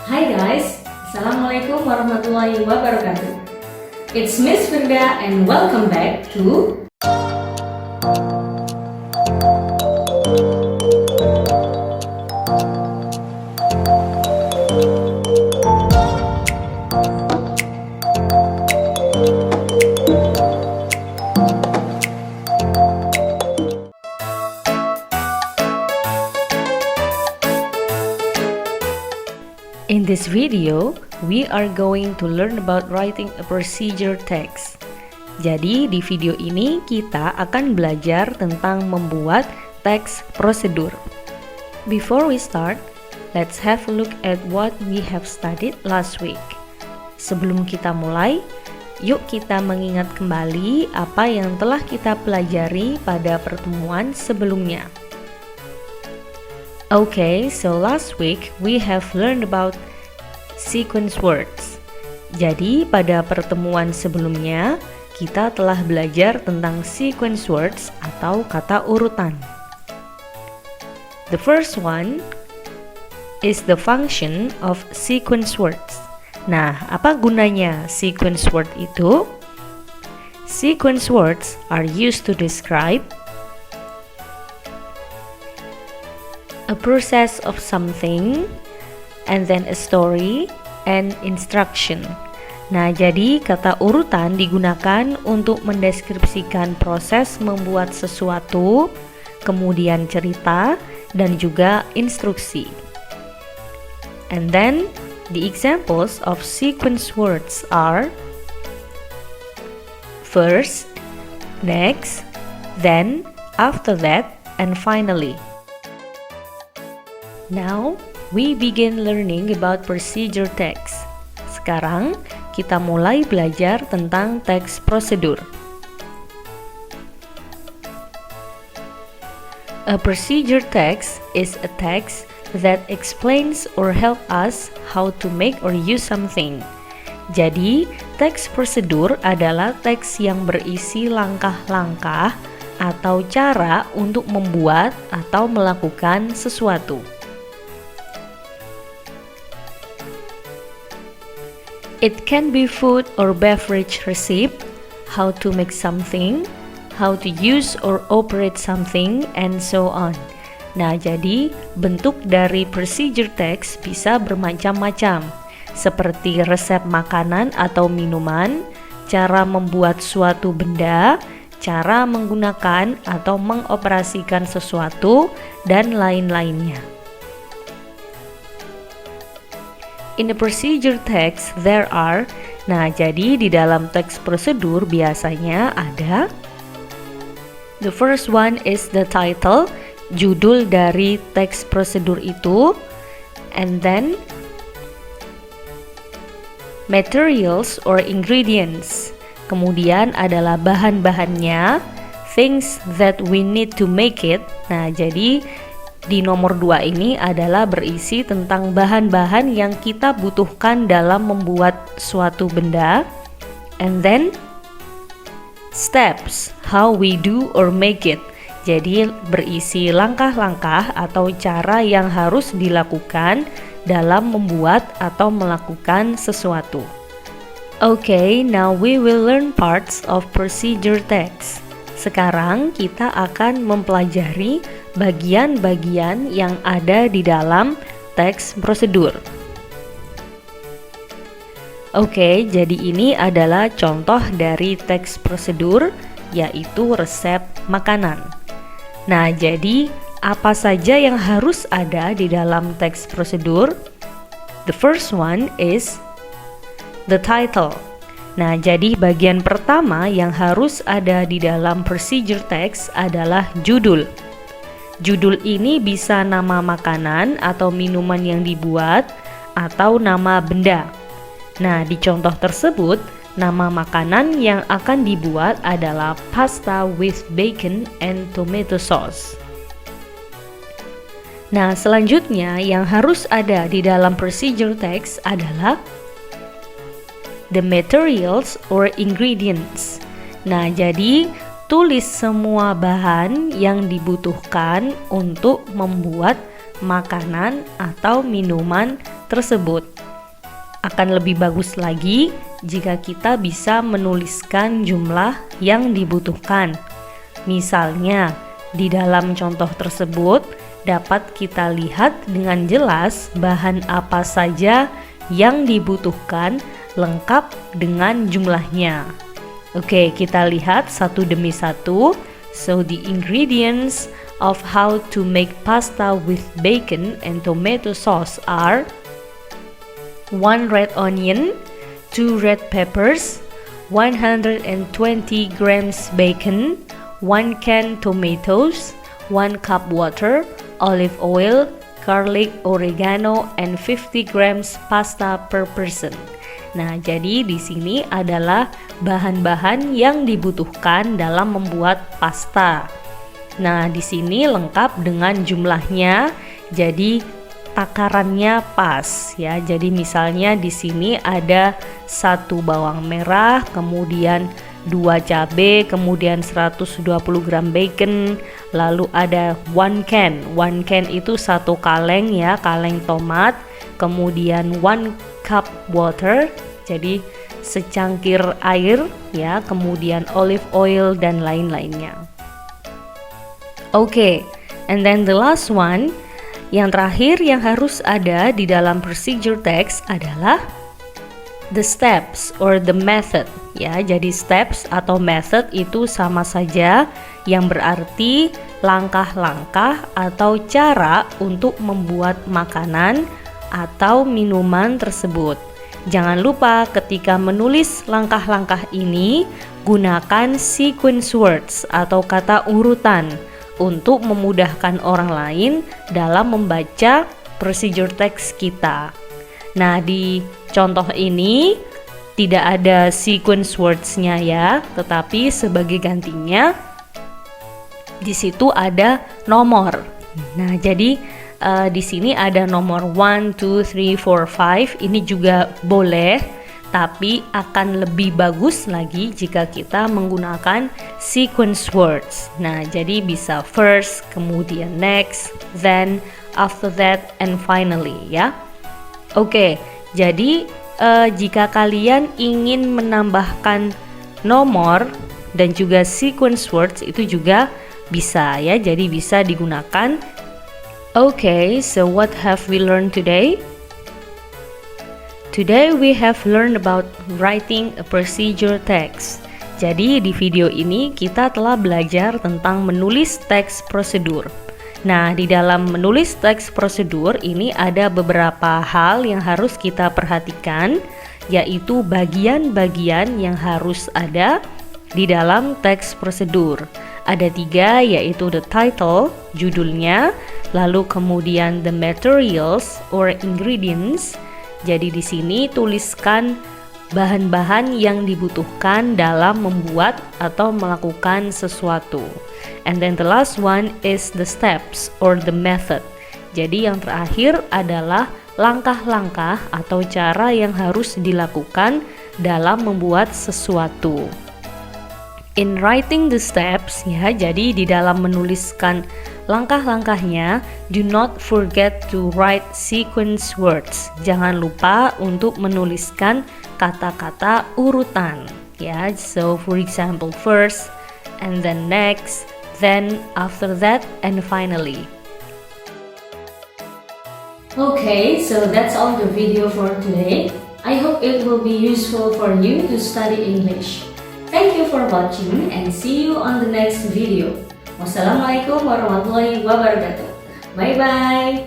Hai guys, Assalamualaikum warahmatullahi wabarakatuh. It's Miss Firda and welcome back to In this video, we are going to learn about writing a procedure text. Jadi di video ini kita akan belajar tentang membuat teks prosedur. Before we start, let's have a look at what we have studied last week. Sebelum kita mulai, yuk kita mengingat kembali apa yang telah kita pelajari pada pertemuan sebelumnya. Okay, so last week we have learned about sequence words. Jadi pada pertemuan sebelumnya kita telah belajar tentang sequence words atau kata urutan. The first one is the function of sequence words. Nah, apa gunanya sequence word itu? Sequence words are used to describe a process of something, and then a story and instruction. Nah, jadi kata urutan digunakan untuk mendeskripsikan proses membuat sesuatu, kemudian cerita, dan juga instruksi. And then, the examples of sequence words are first, next, then, after that, and finally. Now, we begin learning about procedure text. Sekarang, kita mulai belajar tentang teks prosedur. A procedure text is a text that explains or help us how to make or use something. Jadi, teks prosedur adalah teks yang berisi langkah-langkah atau cara untuk membuat atau melakukan sesuatu. It can be food or beverage receipt, how to make something, how to use or operate something, and so on. Nah, jadi bentuk dari procedure text bisa bermacam-macam, seperti resep makanan atau minuman, cara membuat suatu benda, cara menggunakan atau mengoperasikan sesuatu, dan lain-lainnya. In the procedure text, there are, nah jadi di dalam teks prosedur biasanya ada, the first one is the title, judul dari teks prosedur itu, and then materials or ingredients, kemudian adalah bahan-bahannya, things that we need to make it. Nah jadi di nomor 2 ini adalah berisi tentang bahan-bahan yang kita butuhkan dalam membuat suatu benda. And then steps, how we do or make it. Jadi berisi langkah-langkah atau cara yang harus dilakukan dalam membuat atau melakukan sesuatu. Okay, now we will learn parts of procedure text. Sekarang kita akan mempelajari bagian-bagian yang ada di dalam teks prosedur. Oke, jadi ini adalah contoh dari teks prosedur, yaitu resep makanan. Nah, jadi apa saja yang harus ada di dalam teks prosedur? The first one is the title. Nah, jadi bagian pertama yang harus ada di dalam procedure text adalah judul. Judul ini bisa nama makanan atau minuman yang dibuat atau nama benda. Nah, di contoh tersebut, nama makanan yang akan dibuat adalah pasta with bacon and tomato sauce. Nah, selanjutnya yang harus ada di dalam procedure text adalah the materials or ingredients. Nah, jadi tulis semua bahan yang dibutuhkan untuk membuat makanan atau minuman tersebut. Akan lebih bagus lagi jika kita bisa menuliskan jumlah yang dibutuhkan. Misalnya, di dalam contoh tersebut dapat kita lihat dengan jelas bahan apa saja yang dibutuhkan lengkap dengan jumlahnya. Oke, kita lihat satu demi satu. So the ingredients of how to make pasta with bacon and tomato sauce are 1 red onion, 2 red peppers, 120 grams bacon, 1 can tomatoes, 1 cup water, olive oil, garlic, oregano, and 50 grams pasta per person. Nah, jadi di sini adalah bahan-bahan yang dibutuhkan dalam membuat pasta. Nah, di sini lengkap dengan jumlahnya, jadi takarannya pas ya. Jadi misalnya di sini ada 1 bawang merah, kemudian 2 cabai, kemudian 120 gram bacon, lalu ada 1 can. 1 can itu 1 kaleng ya, kaleng tomat, kemudian 1 cup water, jadi secangkir air ya, kemudian olive oil dan lain-lainnya. Oke, and then the last one, yang terakhir yang harus ada di dalam procedure text adalah the steps or the method ya. Jadi steps atau method itu sama saja, yang berarti langkah-langkah atau cara untuk membuat makanan atau minuman tersebut. Jangan lupa ketika menulis langkah-langkah ini gunakan sequence words atau kata urutan untuk memudahkan orang lain dalam membaca procedure text kita. Nah, di contoh ini tidak ada sequence words-nya ya, tetapi sebagai gantinya di situ ada nomor. Nah, jadi di sini ada nomor 1, 2, 3, 4, 5. Ini juga boleh, tapi akan lebih bagus lagi jika kita menggunakan sequence words. Nah, jadi bisa first, kemudian next, then, after that, and finally ya. Oke, jadi jika kalian ingin menambahkan nomor dan juga sequence words itu juga bisa ya, jadi bisa digunakan. Okay, so what have we learned today? Today we have learned about writing a procedure text. Jadi di video ini kita telah belajar tentang menulis teks prosedur. Nah, di dalam menulis teks prosedur ini ada beberapa hal yang harus kita perhatikan, yaitu bagian-bagian yang harus ada di dalam teks prosedur. Ada 3, yaitu the title, judulnya, lalu kemudian the materials or ingredients. Jadi di sini tuliskan bahan-bahan yang dibutuhkan dalam membuat atau melakukan sesuatu. And then the last one is the steps or the method. Jadi yang terakhir adalah langkah-langkah atau cara yang harus dilakukan dalam membuat sesuatu. In writing the steps ya, jadi di dalam menuliskan langkah-langkahnya, do not forget to write sequence words. Jangan lupa untuk menuliskan kata-kata urutan ya. So for example, first, and then next, then after that, and finally. Okay, so that's all the video for today. I hope it will be useful for you to study English. Thank you for watching and see you on the next video. Wassalamualaikum warahmatullahi wabarakatuh. Bye bye.